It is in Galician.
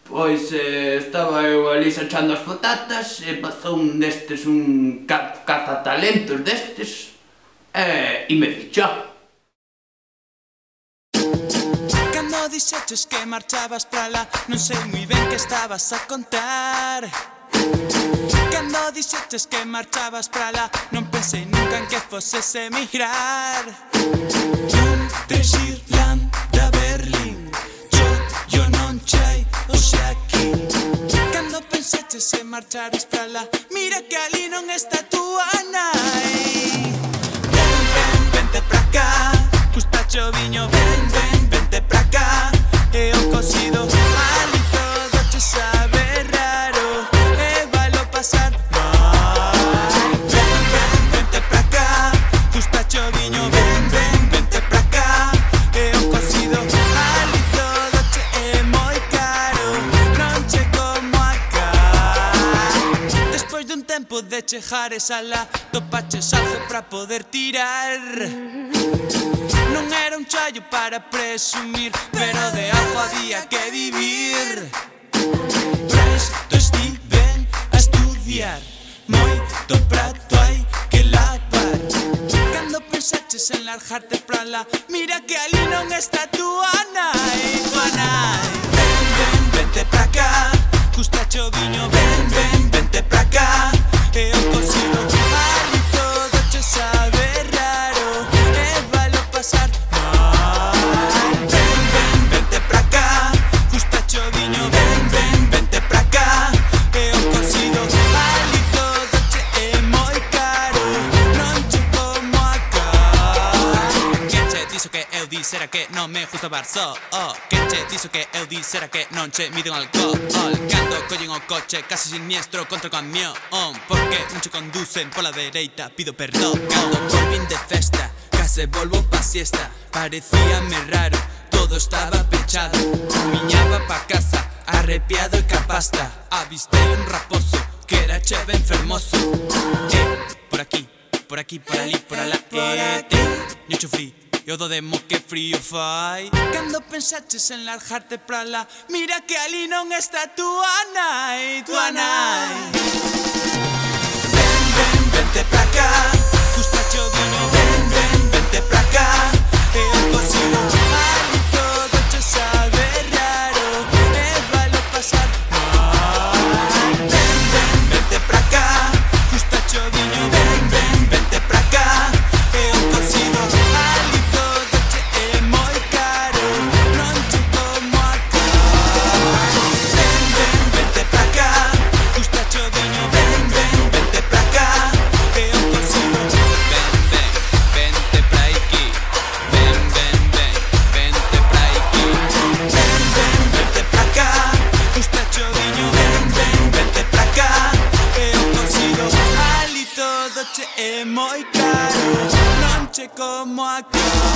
Pois estaba eu ali sachando as patatas e pasou un destes, un cazatalentos destes e me fichou. Cando dixeches que marchabas pra lá, non sei moi ben que estabas a contar. Cando dixeches que marchabas pra lá, non pensei nunca en que foses emigrar. Londres, Irlanda, Berlín, yo non chei hoxe aquí. Cando pensaches en marchares pra lá, mira que ali non está túa nai. Ven, ven, vente pra cá, gustache o viño, ven, ven, vente pra cá. E o cocido, ali todo che sabe raro, e vailo pasar mal. Ven, ven, vente pra cá, gustache o viño, ven, ven, vente pra cá. E o cocido, ali todo che é moi caro, non che como acá. Despois dun tempo de chegares alá, topaches algo pra poder tirar. Non era un challo para presumir, pero de algo había que vivir. Presto estiven a estudiar, moito prato hai que lavar. Cando pensaches en largarte pra lá, mira que ali non está túa nai, túa nai. Ven, ven, vente pra cá, gustache o viño, ven, ven, vente pra cá. E o cocido, ali todo che sabe raro, e vailo pasar mal. Ven, ven, vente pra cá, gustache o viño, ven, ven, vente pra cá. E o cocido, ali todo che é moi caro, non che como acá. Quen che dixo que eu dixera que non me gusta bar só? Quen che dixo que eu dixera que non che mide un alcohol? Cando collen o coche casi siniestro contra o camión, porque non che conducen pola dereita, pido perdón. Cando volvín de festa, case volvo pa siesta, parecíame raro, todo estaba pechado. Miñaba pa casa, arrepiado e ca pasta, avistei un raposo que era cheve enfermoso. Por aquí, por aquí, por ali, por alá, ñocho frío, e o do demo que frío fai. Cando pensaches en largarte pra lá, mira que ali non está túa nai, túa nai. Ven, ven, vente pra cá, gustache o viño, ven, ven, vente pra cá. E o cocido, ali todo che sabe raro, e vailo pasar mal. Ven, ven, vente pra cá, gustache o viño, ven, ven, vente pra cá. E o cocido, ali todo che é moi caro, non che como acá. Ven, ven, vente pra cá, gustache o viño, ven, ven, vente pra cá. E o cocido, ven, ven, vente pra aquí. Ven, ven, ven, vente pra aquí. Ven, ven, vente pra cá, gustache o viño, ven, ven, vente pra cá. E o cocido, ali todo che é moi caro, non che como acá.